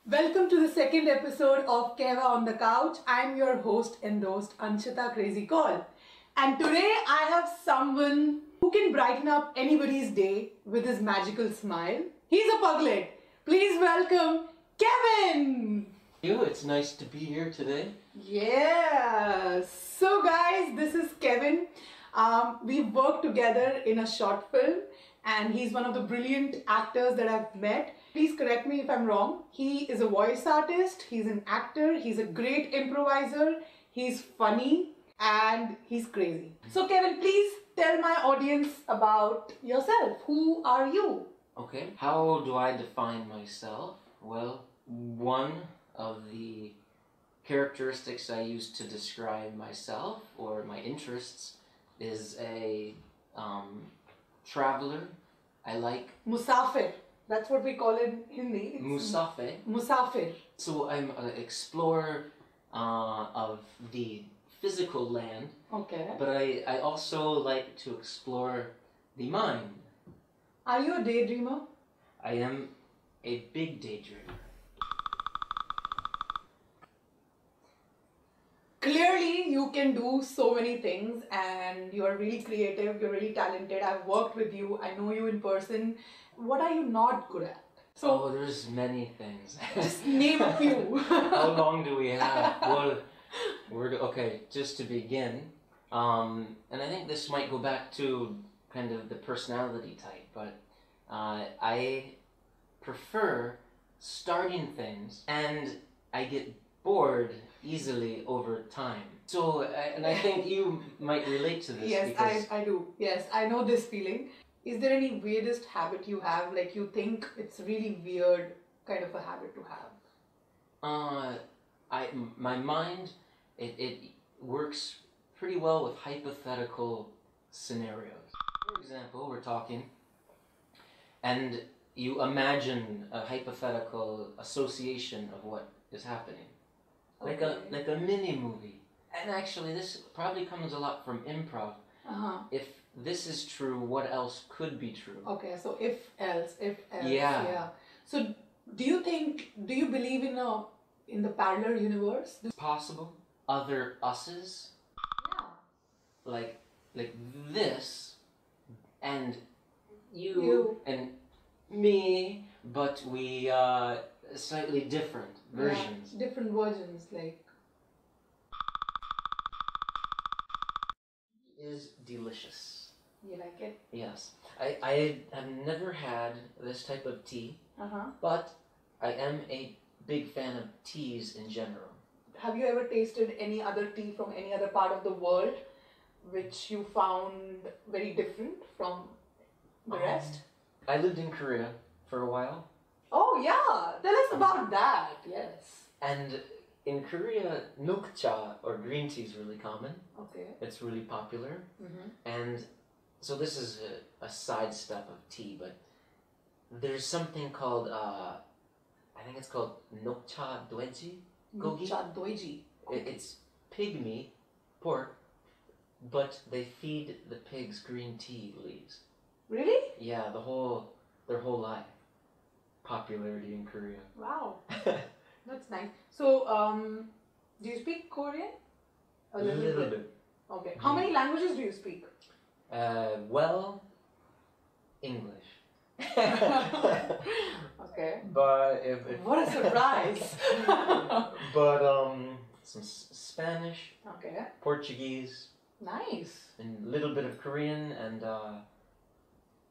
Welcome to the second episode of Kehwa on the Couch. I'm your host and host Anshita Crazy Call. And today I have someone who can brighten up anybody's day with his magical smile. He's a puglet. Please welcome Kevin! It's nice to be here today. Yeah. So guys, this is Kevin. We've worked together in a short film and he's one of the brilliant actors that I've met. Please correct me if I'm wrong. He is a voice artist, he's an actor, he's a great improviser, he's funny and he's crazy. So Kevin, please tell my audience about yourself. Who are you? Okay, how do I define myself? Well, one of the characteristics I use to describe myself or my interests is a traveler. I like Musafir. That's what we call it in Hindi. Musafir. Musafir. So I'm an explorer of the physical land. Okay. But I also like to explore the mind. Are you a daydreamer? I am a big daydreamer. Clearly, you can do so many things and you are really creative, you're really talented. I've worked with you, I know you in person. What are you not good at? So, there's many things. Just name a few. How long do we have? Well, okay, just to begin, and I think this might go back to kind of the personality type, but I prefer starting things and I get bored easily over time. So, and I think you might relate to this. Yes, because I do. Yes, I know this feeling. Is there any weirdest habit you have, like you think it's really weird kind of a habit to have? My mind, it works pretty well with hypothetical scenarios. For example, we're talking, and you imagine a hypothetical association of what is happening. Like a mini movie. And actually this probably comes a lot from improv. If this is true, what else could be true? Okay, so if else. Yeah. So do you believe in the parallel universe? It's possible. Other us's. Yeah. Like this and you and me, but we slightly different versions. Yeah, different versions, like. Is delicious. You like it? Yes. I have never had this type of tea, but I am a big fan of teas in general. Have you ever tasted any other tea from any other part of the world which you found very different from the rest? I lived in Korea for a while. Oh yeah, tell us about that. Yes. And in Korea, Nukcha or green tea is really common. Okay. It's really popular. And so this is a sidestep of tea, but there's something called, I think it's called Nokcha Doeji. Nokcha Doeji. It's pig meat, pork, but they feed the pigs green tea leaves. Really? Yeah, their whole life. Popularity in Korea. Wow. That's nice. So, do you speak Korean? A little bit. Okay. How many languages do you speak? Well, English. Okay. But What a surprise! But some Spanish. Okay. Portuguese. Nice. And a little bit of Korean and a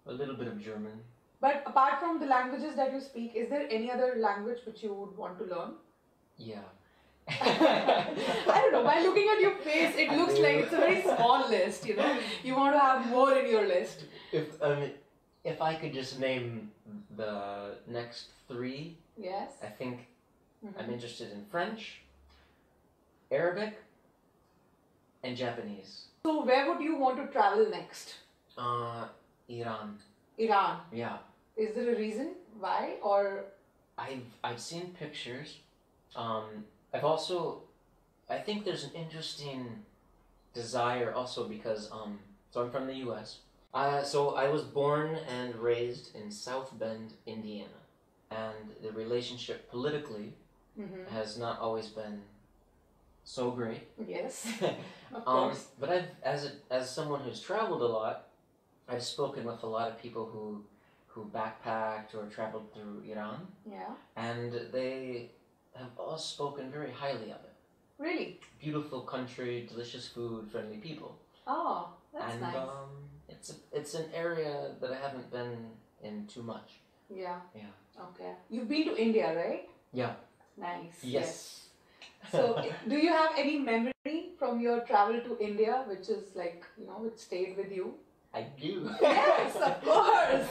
little bit of German. But apart from the languages that you speak, is there any other language which you would want to learn? Yeah. I don't know, by looking at your face, it looks like it's a very small list, you know. You want to have more in your list. If I could just name the next three, yes, I think I'm interested in French, Arabic, and Japanese. So where would you want to travel next? Iran. Iran. Yeah. Is there a reason why, or? I've seen pictures. I think there's an interesting desire also because so I'm from the U.S. So I was born and raised in South Bend, Indiana, and the relationship politically has not always been so great. Yes, of course. But as someone who's traveled a lot, I've spoken with a lot of people who backpacked or traveled through Iran. Yeah. And they have all spoken very highly of it. Really? Beautiful country, delicious food, friendly people. Oh, that's nice. It's an area that I haven't been in too much. Yeah. Yeah. Okay. You've been to India, right? Yeah. Nice. Yes. So, do you have any memory from your travel to India, which is like, which stayed with you? I do. Yes, of course.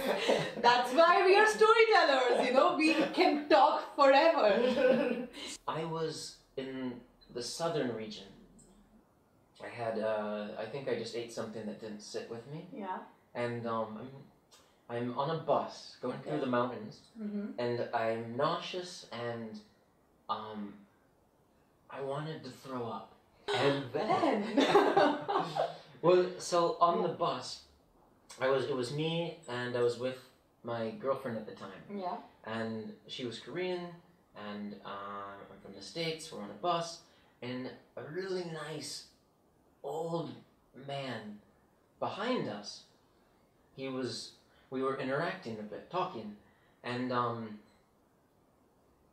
That's why we are storytellers, we can talk forever. I was in the southern region. I had, I think I just ate something that didn't sit with me. Yeah. And I'm on a bus going through the mountains, and I'm nauseous, and I wanted to throw up. And then, well, so on the bus, it was me, and I was with my girlfriend at the time. Yeah. And she was Korean, and I'm from the States. We're on a bus, and a really nice old man behind us. We were interacting a bit, talking, and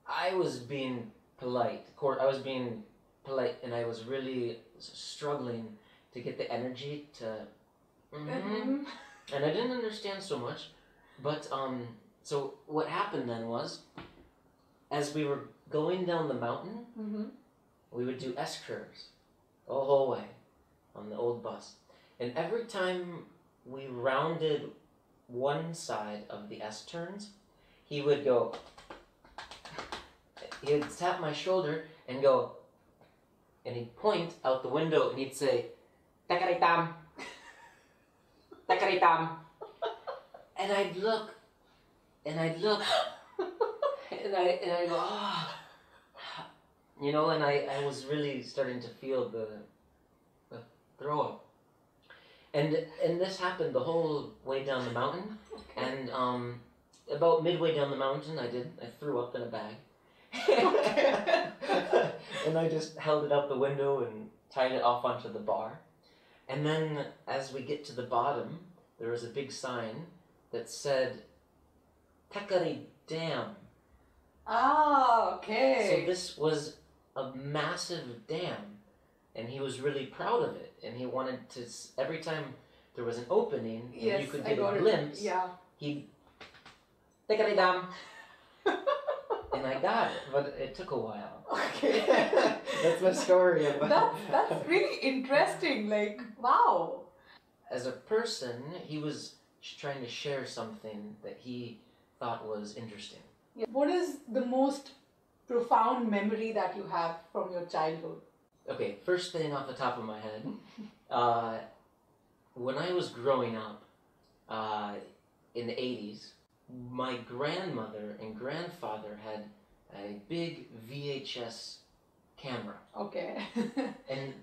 I was being polite. I was being polite, and I was really struggling to get the energy to. And I didn't understand so much, but so what happened then was, as we were going down the mountain, we would do S curves the whole way on the old bus, and every time we rounded one side of the S turns, he would go. He would tap my shoulder and go, and he'd point out the window and he'd say, "Takaritam, takaritam," and I'd look, and I go, ah, and I was really starting to feel the throw up, and this happened the whole way down the mountain, and about midway down the mountain, I threw up in a bag. And I just held it out the window and tied it off onto the bar. And then as we get to the bottom, there was a big sign that said, "Takari Dam." Ah, okay. So this was a massive dam, and he was really proud of it. And he wanted to, every time there was an opening, and you could get a glimpse, he'd, "Takari Dam." And I got it, but it took a while. Okay. That's my story. That's really interesting. Like, wow. As a person, he was trying to share something that he thought was interesting. Yeah. What is the most profound memory that you have from your childhood? Okay, first thing off the top of my head, when I was growing up in the 80s, my grandmother and grandfather had a big VHS camera. Okay. And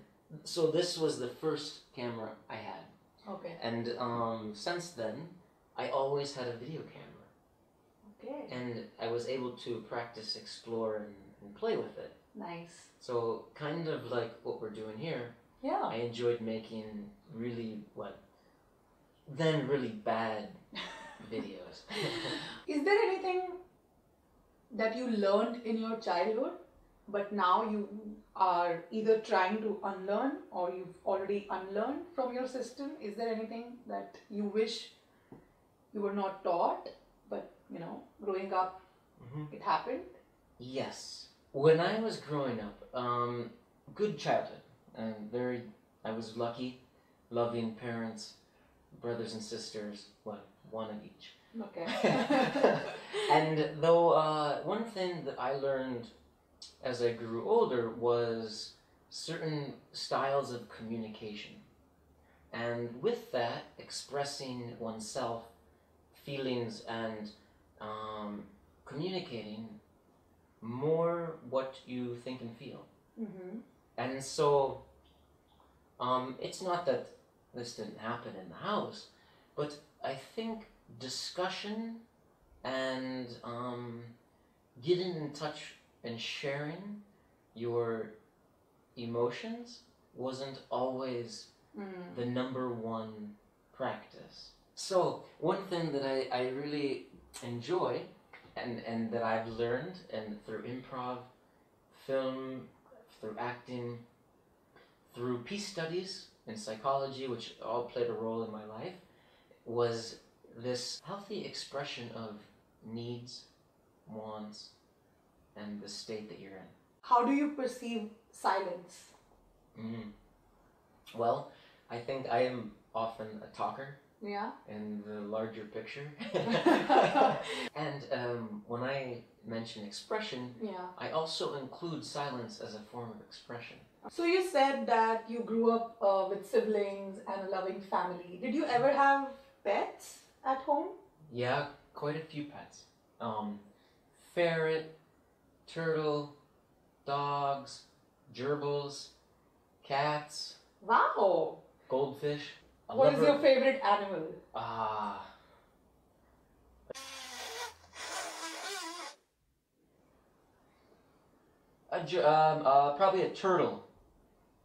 so this was the first camera I had. Okay. And since then, I always had a video camera. Okay. And I was able to practice, explore, and play with it. Nice. So kind of like what we're doing here. Yeah. I enjoyed making really bad videos. Is there anything that you learned in your childhood, but now you are either trying to unlearn or you've already unlearned from your system? Is there anything that you wish you were not taught, but growing up, it happened? Yes. When I was growing up, good childhood. I was lucky, loving parents, brothers and sisters, one of each. Okay. And though one thing that I learned as I grew older was certain styles of communication. And with that, expressing oneself, feelings, and communicating more what you think and feel. And so it's not that this didn't happen in the house, but I think discussion and getting in touch and sharing your emotions wasn't always the number one practice. So one thing that I really enjoy and that I've learned and through improv, film, through acting, through peace studies and psychology, which all played a role in my life, was this healthy expression of needs, wants, and the state that you're in. How do you perceive silence? Well, I think I am often a talker. Yeah. In the larger picture. And when I mention expression, I also include silence as a form of expression. So you said that you grew up with siblings and a loving family. Did you ever have pets at home? Yeah, quite a few pets. Ferret, turtle, dogs, gerbils, cats. Wow! Goldfish. What is your favorite animal? Probably a turtle.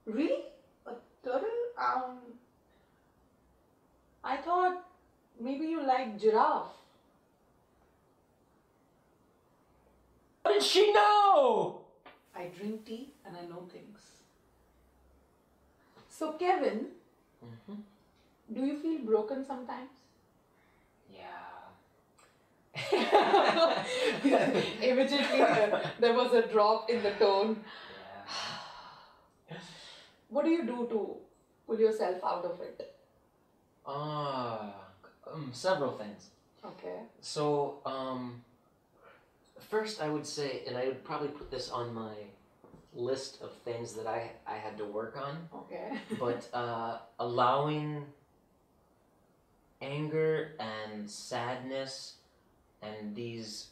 Really? A turtle? I thought maybe you like giraffe. How did she know? I drink tea and I know things. So Kevin, do you feel broken sometimes? Yeah. Immediately there was a drop in the tone. Yeah. What do you do to pull yourself out of it? Several things. Okay. So, first I would say, and I would probably put this on my list of things that I had to work on. Okay. But allowing anger and sadness and these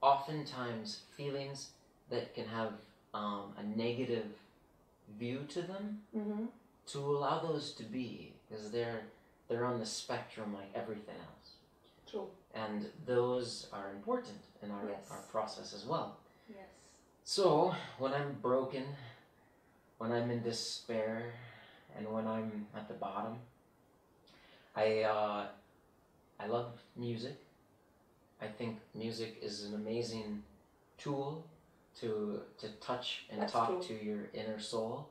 oftentimes feelings that can have a negative view to them, to allow those to be, because they're on the spectrum like everything else. True. And those are important in our process as well. Yes. So when I'm broken, when I'm in despair, and when I'm at the bottom, I love music. I think music is an amazing tool to touch and talk to your inner soul.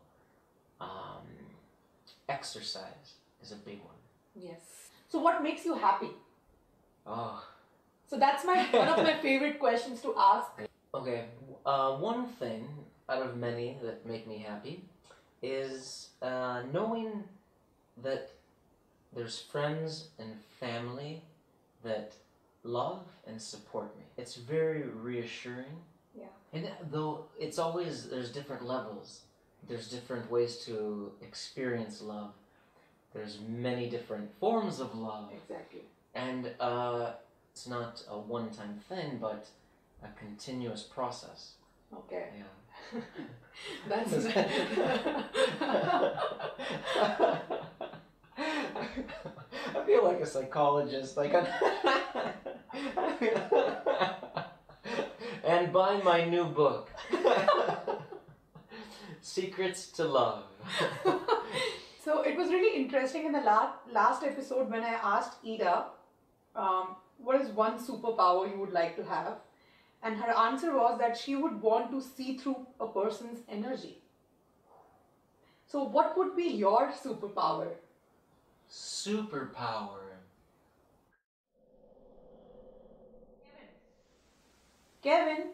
Exercise is a big one. Yes. So what makes you happy? Oh. So that's one of my favorite questions to ask. Okay. One thing out of many that make me happy is knowing that there's friends and family that love and support me. It's very reassuring. Yeah. And though it's always, there's different levels. There's different ways to experience love. There's many different forms of love. Exactly. And it's not a one-time thing, but a continuous process. Okay. Yeah. That's I feel like a psychologist, like and buy my new book, Secrets to Love. So it was really interesting in the last episode when I asked Ida, what is one superpower you would like to have? And her answer was that she would want to see through a person's energy. So what would be your superpower? Superpower. Kevin.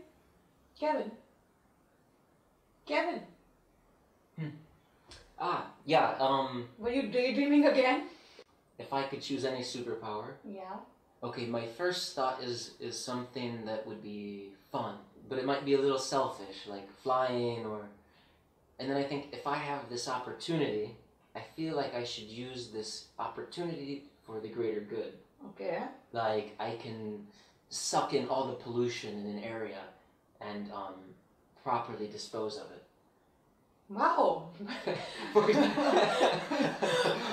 Yeah, Were you daydreaming again? if I could choose any superpower. Yeah. Okay, my first thought is something that would be fun, but it might be a little selfish, like flying or... And then I think if I have this opportunity, I feel like I should use this opportunity for the greater good. Okay. Like I can suck in all the pollution in an area and properly dispose of it. Wow.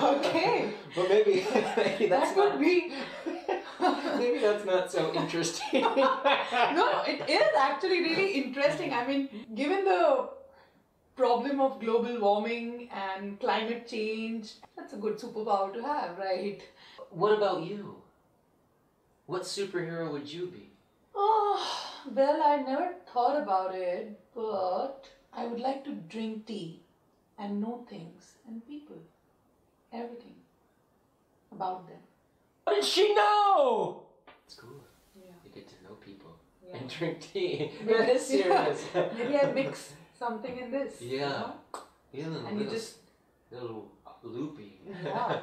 Okay. But maybe that's that could be Maybe that's not so interesting. No, it is actually really interesting. I mean, given the problem of global warming and climate change, that's a good superpower to have, right? What about you? What superhero would you be? Oh, well, I never thought about it, but I would like to drink tea and know things and people, everything about them. What did she know? It's cool. Yeah. You get to know people Yeah. and drink tea. Maybe- That is serious. Maybe I mix something in this. you Yeah. know? You're a little, And you just, little loopy. yeah.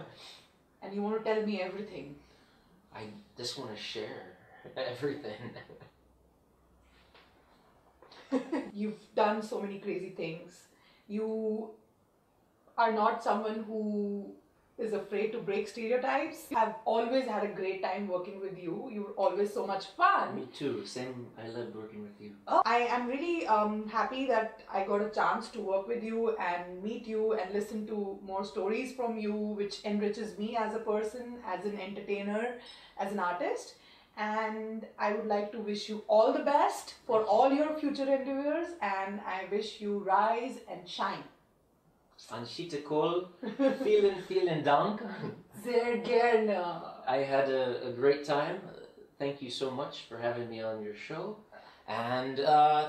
And you want to tell me everything. I just want to share everything. You've done so many crazy things. You are not someone who is afraid to break stereotypes. I've always had a great time working with you. You were always so much fun. Me too. Same. I loved working with you. I am really happy that I got a chance to work with you and meet you and listen to more stories from you, which enriches me as a person, as an entertainer, as an artist. And I would like to wish you all the best for all your future endeavors, and I wish you rise and shine. Anshita vielen Dank. Sehr gerne. I had a great time. Thank you so much for having me on your show. And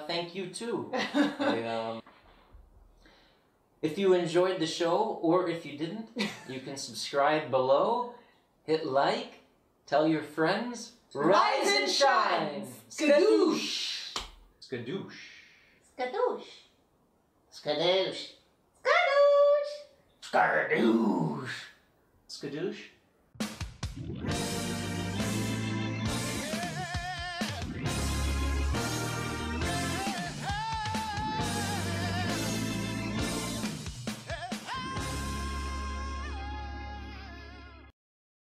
thank you too. If you enjoyed the show, or if you didn't, you can subscribe below, hit like, tell your friends. Rise and shine! Skadoosh! Skadoosh. Skadoosh. Skadoosh. Skadoosh. Skadoosh. Skadoosh.